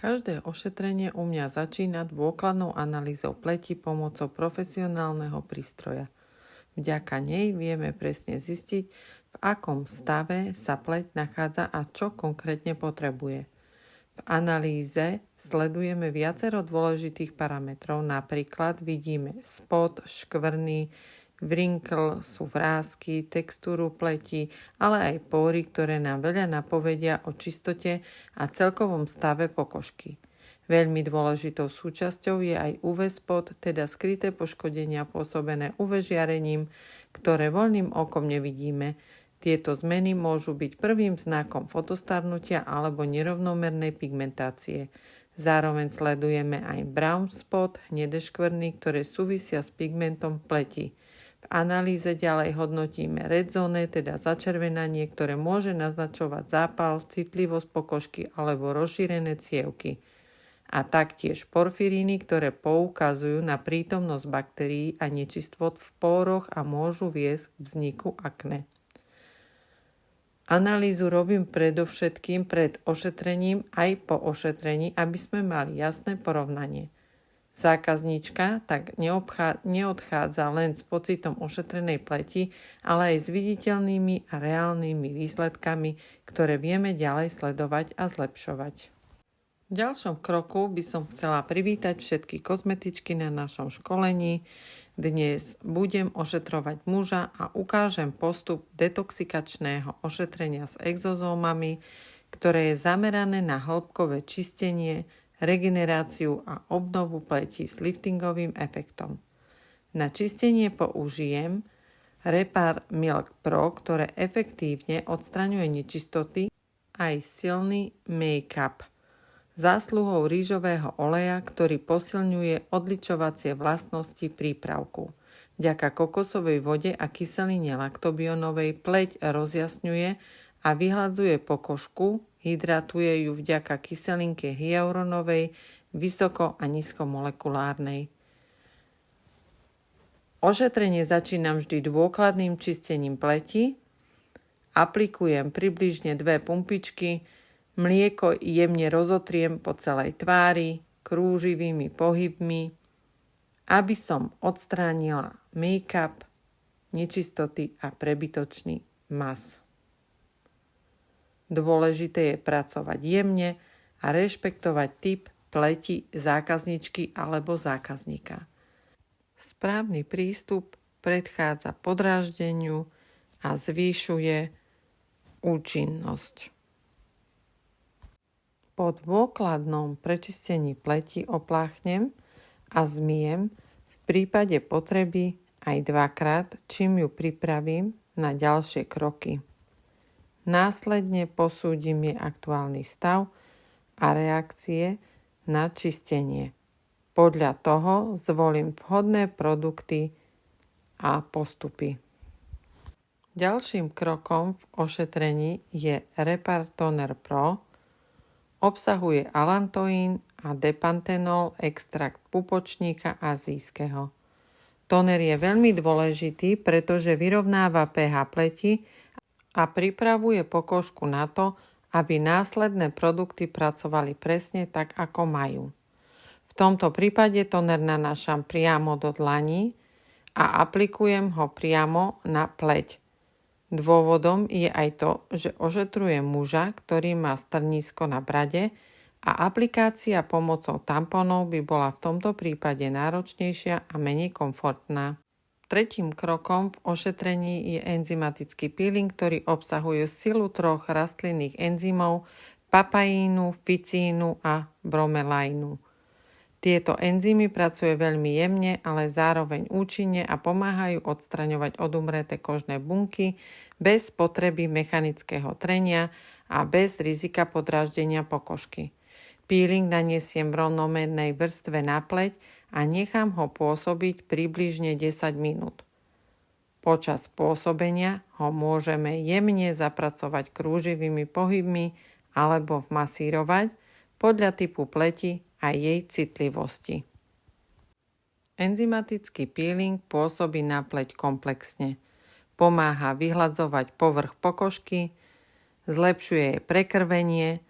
Každé ošetrenie u mňa začína dôkladnou analýzou pleti pomocou profesionálneho prístroja. Vďaka nej vieme presne zistiť, v akom stave sa pleť nachádza a čo konkrétne potrebuje. V analýze sledujeme viacero dôležitých parametrov, napríklad vidíme spot, škvrny, wrinkle, sú vrásky, textúru pleti, ale aj pory, ktoré nám veľa napovedia o čistote a celkovom stave pokožky. Veľmi dôležitou súčasťou je aj UV spot, teda skryté poškodenia pôsobené UV žiarením, ktoré voľným okom nevidíme. Tieto zmeny môžu byť prvým znakom fotostarnutia alebo nerovnomernej pigmentácie. Zároveň sledujeme aj brown spot, hnedé škvrny, ktoré súvisia s pigmentom pleti. V analýze ďalej hodnotíme red zone, teda začervenanie, ktoré môže naznačovať zápal, citlivosť pokožky alebo rozšírené cievky. A taktiež porfíríny, ktoré poukazujú na prítomnosť baktérií a nečistot v póroch a môžu viesť k vzniku akné. Analýzu robím predovšetkým pred ošetrením aj po ošetrení, aby sme mali jasné porovnanie. Zákazníčka tak neodchádza len s pocitom ošetrenej pleti, ale aj s viditeľnými a reálnymi výsledkami, ktoré vieme ďalej sledovať a zlepšovať. V ďalšom kroku by som chcela privítať všetky kozmetičky na našom školení. Dnes budem ošetrovať muža a ukážem postup detoxikačného ošetrenia s exozómami, ktoré je zamerané na hĺbkové čistenie, regeneráciu a obnovu pleti s liftingovým efektom. Na čistenie použijem Repar Milk Pro, ktoré efektívne odstraňuje nečistoty, aj silný make-up. Zásluhou rýžového oleja, ktorý posilňuje odličovacie vlastnosti prípravku. Vďaka kokosovej vode a kyseline laktobionovej pleť rozjasňuje a vyhladzuje pokožku, hydratuje ju vďaka kyselinke hyaluronovej, vysoko- a nízkomolekulárnej. Ošetrenie začínam vždy dôkladným čistením pleti. Aplikujem približne 2 pumpičky, mlieko jemne rozotriem po celej tvári krúživými pohybmi, aby som odstránila make-up, nečistoty a prebytočný mas. Dôležité je pracovať jemne a rešpektovať typ pleti zákazničky alebo zákazníka. Správny prístup predchádza podráždeniu a zvýšuje účinnosť. Po dôkladnom prečistení pleti opláchnem a zmijem v prípade potreby aj 2-krát, čím ju pripravím na ďalšie kroky. Následne posúdim jej aktuálny stav a reakcie na čistenie. Podľa toho zvolím vhodné produkty a postupy. Ďalším krokom v ošetrení je Repar Toner Pro. Obsahuje alantoín a depantenol, extrakt pupočníka azijského. Toner je veľmi dôležitý, pretože vyrovnáva pH pleti a pripravuje pokožku na to, aby následné produkty pracovali presne tak, ako majú. V tomto prípade toner nanášam priamo do dlaní a aplikujem ho priamo na pleť. Dôvodom je aj to, že ošetrujem muža, ktorý má strnisko na brade a aplikácia pomocou tamponov by bola v tomto prípade náročnejšia a menej komfortná. Tretím krokom v ošetrení je enzymatický peeling, ktorý obsahuje silu 3 rastlinných enzymov papaínu, ficínu a bromelaínu. Tieto enzymy pracujú veľmi jemne, ale zároveň účinne a pomáhajú odstraňovať odumreté kožné bunky bez potreby mechanického trenia a bez rizika podráždenia pokožky. Peeling naniesiem v rovnomernej vrstve na pleť a nechám ho pôsobiť približne 10 minút. Počas pôsobenia ho môžeme jemne zapracovať krúživými pohybmi alebo vmasírovať podľa typu pleti a jej citlivosti. Enzymatický peeling pôsobí na pleť komplexne. Pomáha vyhladzovať povrch pokožky, zlepšuje jej prekrvenie,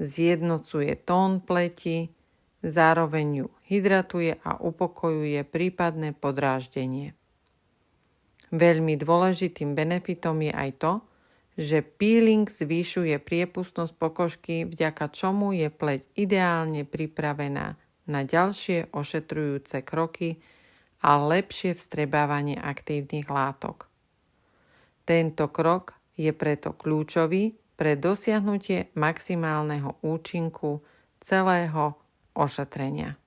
zjednocuje tón pleti, zároveň ju hydratuje a upokojuje prípadné podráždenie. Veľmi dôležitým benefitom je aj to, že peeling zvyšuje priepustnosť pokožky, vďaka čomu je pleť ideálne pripravená na ďalšie ošetrujúce kroky a lepšie vstrebávanie aktívnych látok. Tento krok je preto kľúčový pre dosiahnutie maximálneho účinku celého ošetrenia.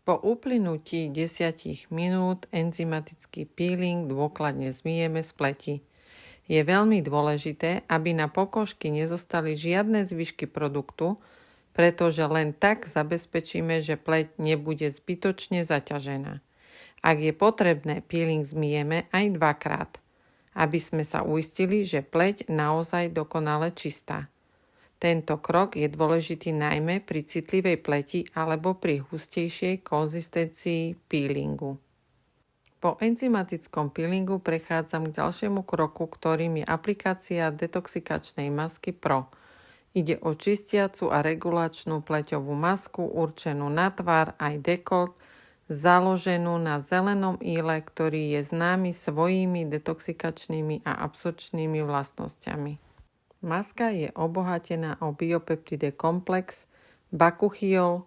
Po uplynutí 10 minút enzymatický peeling dôkladne zmyjeme z pleti. Je veľmi dôležité, aby na pokožky nezostali žiadne zvyšky produktu, pretože len tak zabezpečíme, že pleť nebude zbytočne zaťažená. Ak je potrebné, peeling zmyjeme aj 2-krát, aby sme sa uistili, že pleť naozaj dokonale čistá. Tento krok je dôležitý najmä pri citlivej pleti alebo pri hustejšej konzistencii peelingu. Po enzymatickom peelingu prechádzam k ďalšiemu kroku, ktorým je aplikácia detoxikačnej masky Pro. Ide o čistiacu a regulačnú pleťovú masku určenú na tvár aj dekolt, založenú na zelenom íle, ktorý je známy svojimi detoxikačnými a absorpčnými vlastnosťami. Maska je obohatená o biopeptide komplex, bakuchiol,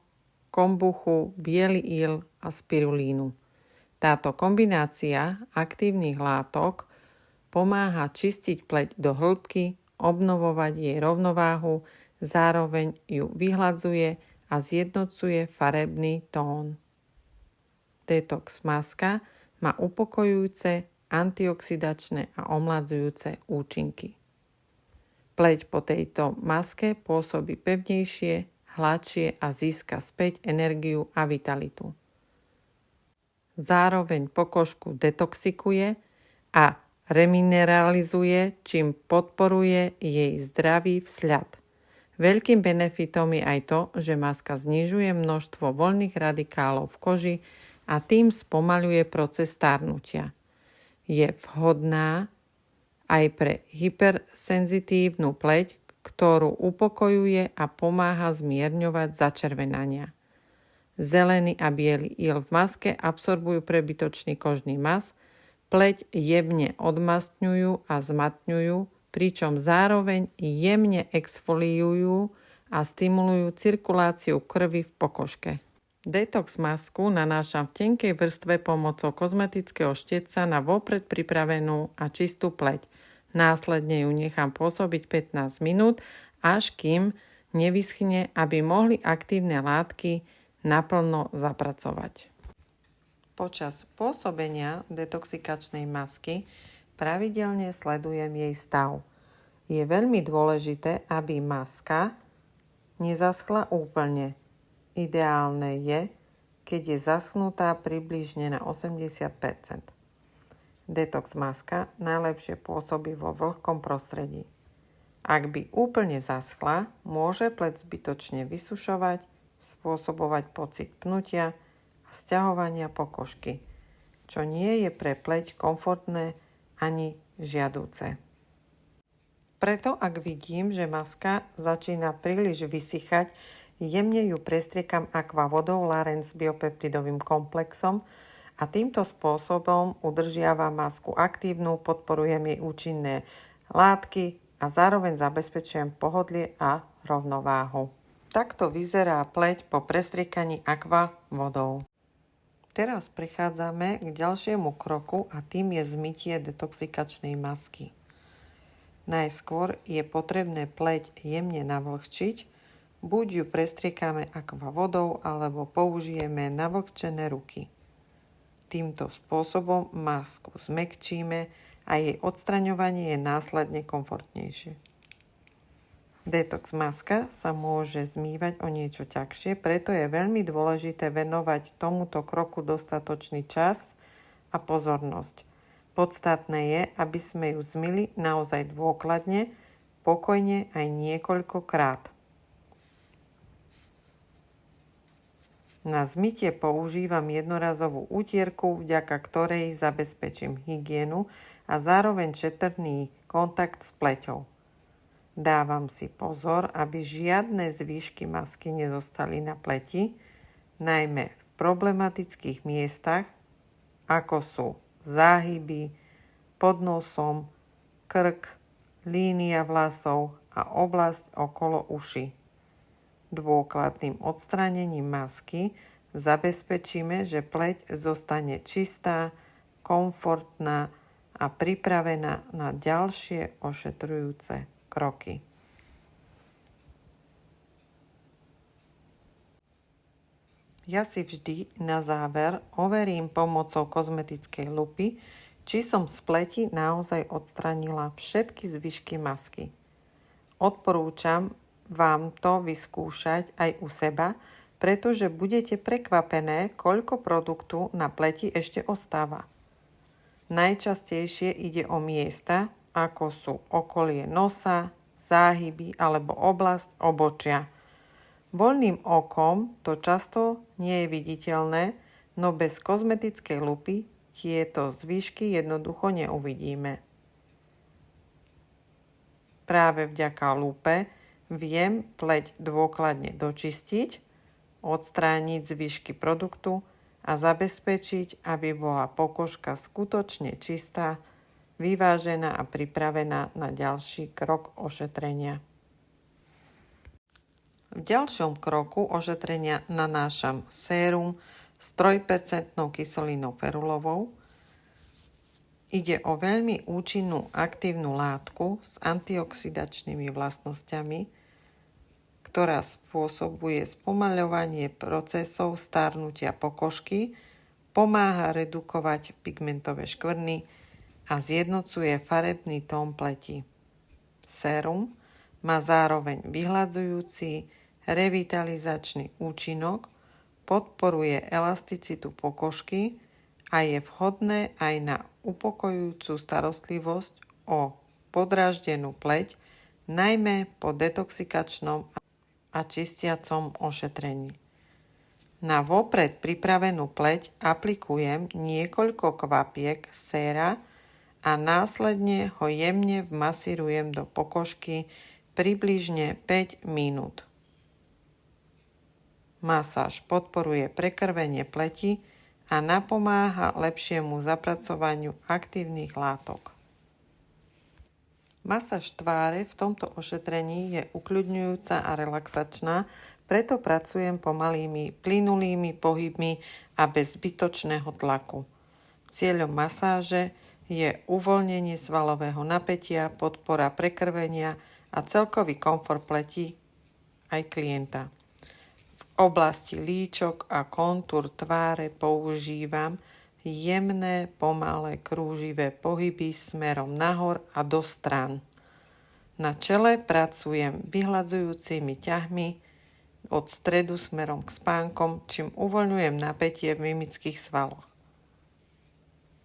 kombuchu, biely íl a spirulínu. Táto kombinácia aktívnych látok pomáha čistiť pleť do hĺbky, obnovovať jej rovnováhu, zároveň ju vyhladzuje a zjednocuje farebný tón. Detox maska má upokojujúce, antioxidačné a omladzujúce účinky. Pleť po tejto maske pôsobí pevnejšie, hladšie a získa späť energiu a vitalitu. Zároveň pokožku detoxikuje a remineralizuje, čím podporuje jej zdravý vzhľad. Veľkým benefitom je aj to, že maska znižuje množstvo voľných radikálov v koži a tým spomaľuje proces starnutia. Je vhodná aj pre hypersenzitívnu pleť, ktorú upokojuje a pomáha zmierňovať začervenania. Zelený a biely íl v maske absorbujú prebytočný kožný mas, pleť jemne odmastňujú a zmatňujú, pričom zároveň jemne exfoliujú a stimulujú cirkuláciu krvi v pokožke. Detox masku nanášam v tenkej vrstve pomocou kozmetického štetca na vopred pripravenú a čistú pleť. Následne ju nechám pôsobiť 15 minút, až kým nevyschne, aby mohli aktívne látky naplno zapracovať. Počas pôsobenia detoxikačnej masky pravidelne sledujem jej stav. Je veľmi dôležité, aby maska nezaschla úplne. Ideálne je, keď je zaschnutá približne na 80%. Detox maska najlepšie pôsobí vo vlhkom prostredí. Ak by úplne zaschla, môže pleť zbytočne vysušovať, spôsobovať pocit pnutia a sťahovania pokožky, čo nie je pre pleť komfortné ani žiaduce. Preto ak vidím, že maska začína príliš vysychať, jemne ju prestriekam aqua vodou Larens s biopeptidovým komplexom a týmto spôsobom udržiavam masku aktívnu, podporujem jej účinné látky a zároveň zabezpečujem pohodlie a rovnováhu. Takto vyzerá pleť po prestriekaní aqua vodou. Teraz prechádzame k ďalšiemu kroku a tým je zmytie detoxikačnej masky. Najskôr je potrebné pleť jemne navlhčiť, buď ju prestriekame aqua vodou, alebo použijeme navlhčené ruky. Týmto spôsobom masku zmäkčíme a jej odstraňovanie je následne komfortnejšie. Detox maska sa môže zmývať o niečo ťažšie, preto je veľmi dôležité venovať tomuto kroku dostatočný čas a pozornosť. Podstatné je, aby sme ju zmyli naozaj dôkladne, pokojne aj niekoľkokrát. Na zmytie používam jednorazovú utierku, vďaka ktorej zabezpečím hygienu a zároveň šetrný kontakt s pleťou. Dávam si pozor, aby žiadne zvyšky masky nezostali na pleti, najmä v problematických miestach, ako sú záhyby, pod nosom, krk, línia vlasov a oblasť okolo uši. Dôkladným odstránením masky zabezpečíme, že pleť zostane čistá, komfortná a pripravená na ďalšie ošetrujúce kroky. Ja si vždy na záver overím pomocou kozmetickej lupy, či som z pleti naozaj odstranila všetky zvyšky masky. Odporúčam vám to vyskúšať aj u seba, pretože budete prekvapené, koľko produktu na pleti ešte ostáva. Najčastejšie ide o miesta, ako sú okolie nosa, záhyby alebo oblasť obočia. Voľným okom to často nie je viditeľné, no bez kozmetickej lupy tieto zvyšky jednoducho neuvidíme. Práve vďaka lupe viem pleť dôkladne dočistiť, odstrániť zvyšky produktu a zabezpečiť, aby bola pokožka skutočne čistá, vyvážená a pripravená na ďalší krok ošetrenia. V ďalšom kroku ošetrenia nanášam sérum s 3% kyselinou ferulovou. Ide o veľmi účinnú aktívnu látku s antioxidačnými vlastnosťami, ktorá spôsobuje spomaľovanie procesov starnutia pokožky, pomáha redukovať pigmentové škvrny a zjednocuje farebný tón pleti. Sérum má zároveň vyhladzujúci, revitalizačný účinok, podporuje elasticitu pokožky a je vhodné aj na upokojujúcu starostlivosť o podráždenú pleť, najmä po detoxikačnom a čistiacom ošetrení. Na vopred pripravenú pleť aplikujem niekoľko kvapiek séra a následne ho jemne vmasírujem do pokožky približne 5 minút. Masáž podporuje prekrvenie pleti a napomáha lepšiemu zapracovaniu aktívnych látok. Masáž tváre v tomto ošetrení je ukľudňujúca a relaxačná, preto pracujem pomalými, plynulými pohybmi a bez zbytočného tlaku. Cieľom masáže je uvoľnenie svalového napätia, podpora prekrvenia a celkový komfort pleti aj klienta. V oblasti líčok a kontúr tváre používam jemné, pomalé, krúživé pohyby smerom nahor a do strán. Na čele pracujem vyhladzujúcimi ťahmi od stredu smerom k spánkom, čím uvoľňujem napätie v mimických svaloch.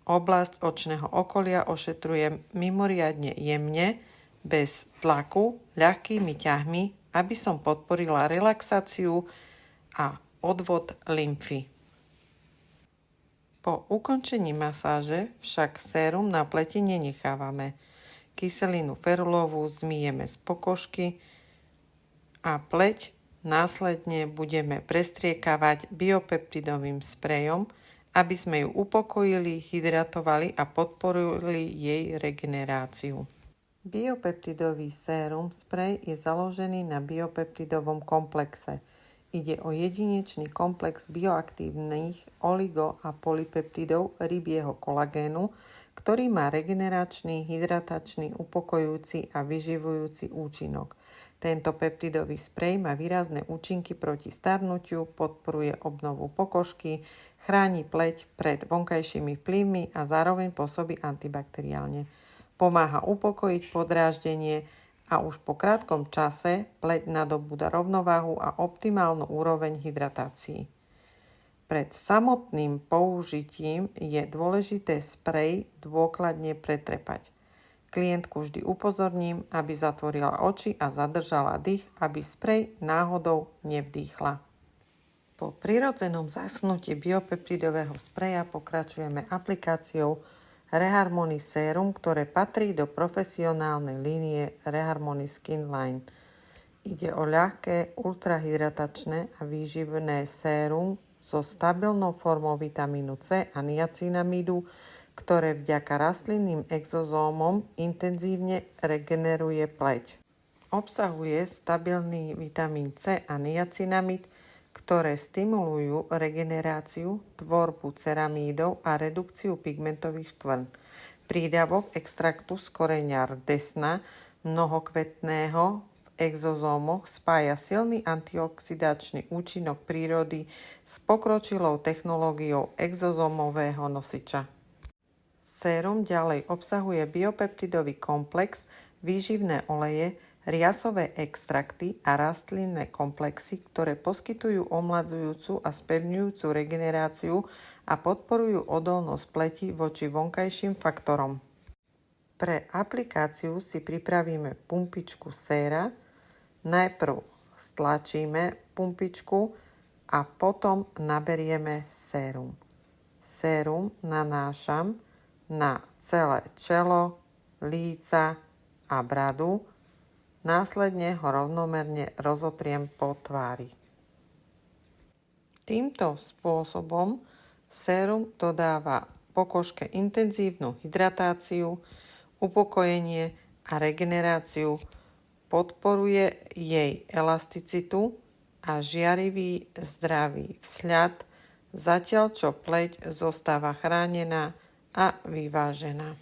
Oblasť očného okolia ošetrujem mimoriadne jemne, bez tlaku, ľahkými ťahmi, aby som podporila relaxáciu a odvod lymfy. Po ukončení masáže však sérum na pleti nenechávame. Kyselinu ferulovú zmyjeme z pokožky a pleť následne budeme prestriekavať biopeptidovým sprejom, aby sme ju upokojili, hydratovali a podporili jej regeneráciu. Biopeptidový sérum sprej je založený na biopeptidovom komplexe. Ide o jedinečný komplex bioaktívnych oligo- a polypeptidov rybieho kolagénu, ktorý má regeneračný, hydratačný, upokojujúci a vyživujúci účinok. Tento peptidový sprej má výrazné účinky proti starnutiu, podporuje obnovu pokožky, chráni pleť pred vonkajšími vplyvmi a zároveň pôsobí antibakteriálne. Pomáha upokojiť podráždenie a už po krátkom čase pleť nadobúda rovnováhu a optimálnu úroveň hydratácií. Pred samotným použitím je dôležité sprej dôkladne pretrepať. Klientku vždy upozorním, aby zatvorila oči a zadržala dých, aby sprej náhodou nevdýchla. Po prirodzenom zasnutí biopeptidového spreja pokračujeme aplikáciou Reharmony sérum, ktoré patrí do profesionálnej línie Reharmony Skin Line. Ide o ľahké, ultrahydratačné a výživné sérum so stabilnou formou vitamínu C a niacinamidu, ktoré vďaka rastlinným exozómom intenzívne regeneruje pleť. Obsahuje stabilný vitamín C a niacinamid, ktoré stimulujú regeneráciu, tvorbu ceramídov a redukciu pigmentových škvrn. Prídavok extraktu z koreňa rdesna mnohokvetného v exozómoch spája silný antioxidačný účinok prírody s pokročilou technológiou exozómového nosiča. Sérum ďalej obsahuje biopeptidový komplex, výživné oleje, riasové extrakty a rastlinné komplexy, ktoré poskytujú omladzujúcu a spevňujúcu regeneráciu a podporujú odolnosť pleti voči vonkajším faktorom. Pre aplikáciu si pripravíme pumpičku séra, najprv stlačíme pumpičku a potom naberieme sérum. Sérum nanášam na celé čelo, líca a bradu. Následne ho rovnomerne rozotriem po tvári. Týmto spôsobom sérum dodáva pokožke intenzívnu hydratáciu, upokojenie a regeneráciu, podporuje jej elasticitu a žiarivý zdravý vzhľad, zatiaľ čo pleť zostáva chránená a vyvážená.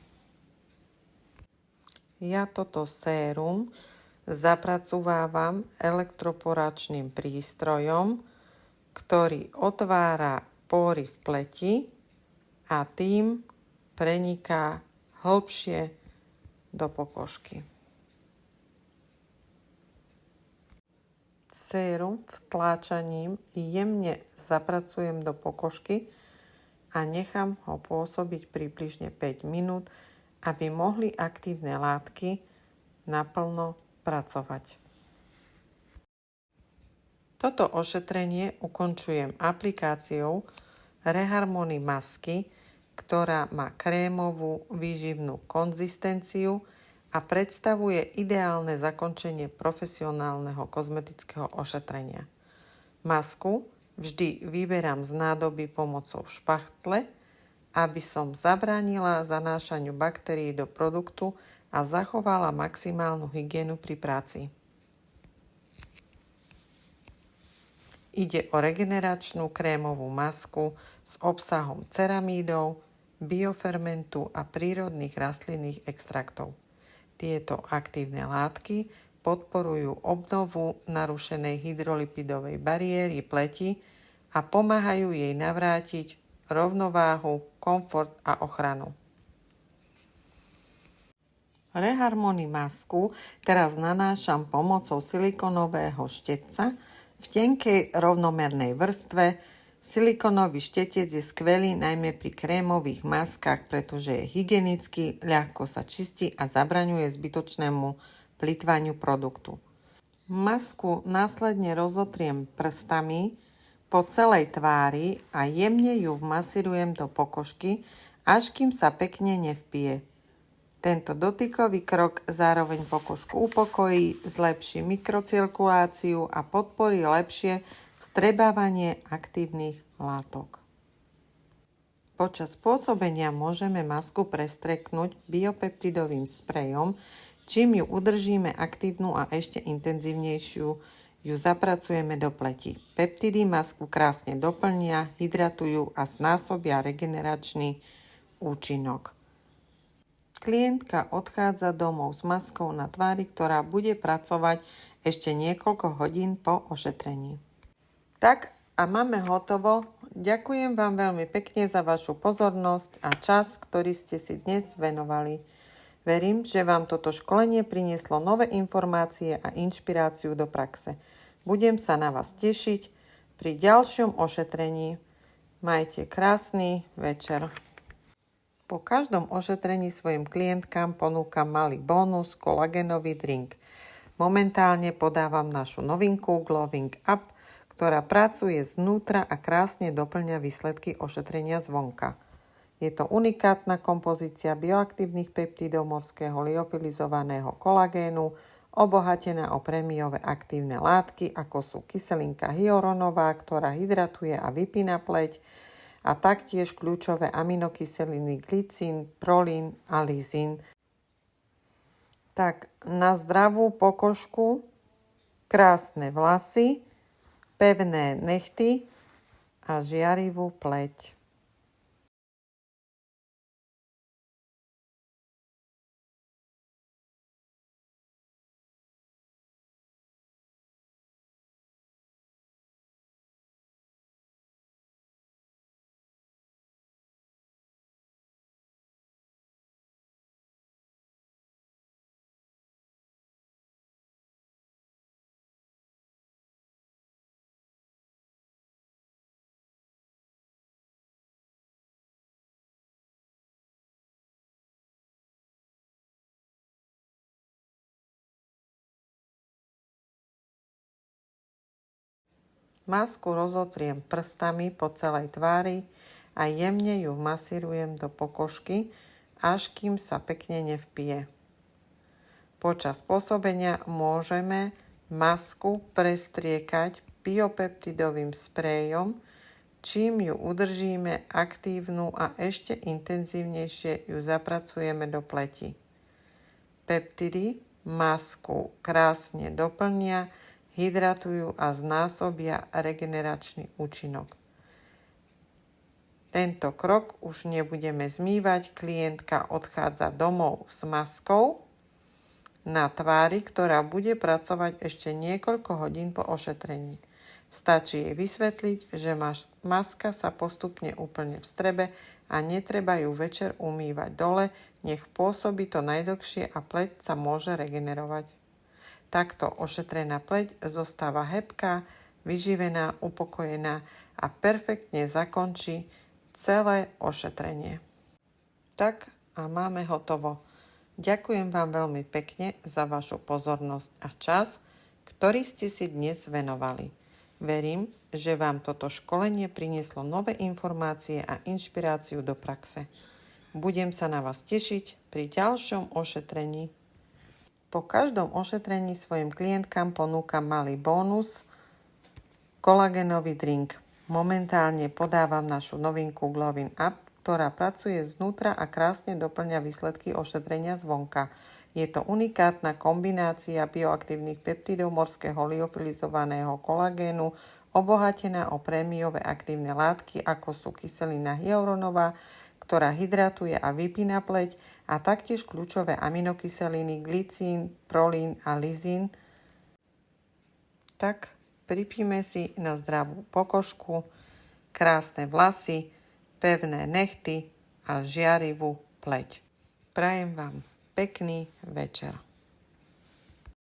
Ja toto sérum zapracovávam elektroporačným prístrojom, ktorý otvára pory v pleti a tým preniká hlbšie do pokožky. Sérum vtláčaním jemne zapracujem do pokožky a nechám ho pôsobiť približne 5 minút, aby mohli aktívne látky naplno pracovať. Toto ošetrenie ukončujem aplikáciou Reharmony masky, ktorá má krémovú výživnú konzistenciu a predstavuje ideálne zakončenie profesionálneho kozmetického ošetrenia. Masku vždy vyberám z nádoby pomocou špachtle, aby som zabránila zanášaniu baktérií do produktu a zachovala maximálnu hygienu pri práci. Ide o regeneračnú krémovú masku s obsahom ceramídov, biofermentu a prírodných rastlinných extraktov. Tieto aktívne látky podporujú obnovu narušenej hydrolipidovej bariéry pleti a pomáhajú jej navrátiť rovnováhu, komfort a ochranu. Reharmony masku teraz nanášam pomocou silikonového štetca v tenkej rovnomernej vrstve. Silikonový štetec je skvelý najmä pri krémových maskách, pretože je hygienický, ľahko sa čistí a zabraňuje zbytočnému plytvaniu produktu. Masku následne rozotriem prstami po celej tvári a jemne ju vmasírujem do pokožky, až kým sa pekne nevpije. Tento dotykový krok zároveň pokožku upokojí, zlepší mikrocirkuláciu a podporí lepšie vstrebávanie aktívnych látok. Počas pôsobenia môžeme masku prestreknúť biopeptidovým sprejom, čím ju udržíme aktívnu a ešte intenzívnejšiu ju zapracujeme do pleti. Peptidy masku krásne doplnia, hydratujú a znásobia regeneračný účinok. Klientka odchádza domov s maskou na tvári, ktorá bude pracovať ešte niekoľko hodín po ošetrení. Tak a máme hotovo. Ďakujem vám veľmi pekne za vašu pozornosť a čas, ktorý ste si dnes venovali. Verím, že vám toto školenie prinieslo nové informácie a inšpiráciu do praxe. Budem sa na vás tešiť pri ďalšom ošetrení. Majte krásny večer. Po každom ošetrení svojim klientkám ponúkam malý bónus, kolagénový drink. Momentálne podávam našu novinku Glowing Up, ktorá pracuje znútra a krásne doplňa výsledky ošetrenia zvonka. Je to unikátna kompozícia bioaktívnych peptídov morského liofilizovaného kolagénu, obohatená o prémiové aktívne látky, ako sú kyselinka hyaluronová, ktorá hydratuje a vypína pleť, a taktiež kľúčové aminokyseliny glycín, prolín a lizín. Tak na zdravú pokožku, krásne vlasy, pevné nechty a žiarivú pleť. Masku rozotriem prstami po celej tvári a jemne ju masírujem do pokožky, až kým sa pekne nevpije. Počas pôsobenia môžeme masku prestriekať biopeptidovým sprejom, čím ju udržíme aktívnu a ešte intenzívnejšie ju zapracujeme do pleti. Peptidy masku krásne doplnia, hydratujú a znásobia regeneračný účinok. Tento krok už nebudeme zmývať, klientka odchádza domov s maskou na tvári, ktorá bude pracovať ešte niekoľko hodín po ošetrení. Stačí jej vysvetliť, že maska sa postupne úplne vstrebe a netreba ju večer umývať dole, nech pôsobí to najdlhšie a pleť sa môže regenerovať. Takto ošetrená pleť zostáva hebká, vyživená, upokojená a perfektne zakončí celé ošetrenie. Tak a máme hotovo. Ďakujem vám veľmi pekne za vašu pozornosť a čas, ktorý ste si dnes venovali. Verím, že vám toto školenie prinieslo nové informácie a inšpiráciu do praxe. Budem sa na vás tešiť pri ďalšom ošetrení. Po každom ošetrení svojim klientkám ponúkam malý bónus, kolagénový drink. Momentálne podávam našu novinku Glowin Up, ktorá pracuje znútra a krásne doplňa výsledky ošetrenia zvonka. Je to unikátna kombinácia bioaktívnych peptídov morského liofilizovaného kolagénu, obohatená o prémiové aktívne látky, ako sú kyselina hyaluronová, ktorá hydratuje a vypína pleť, a taktiež kľúčové aminokyseliny glycín, prolín a lizín. Tak pripíme si na zdravú pokožku, krásne vlasy, pevné nechty a žiarivú pleť. Prajem vám pekný večer.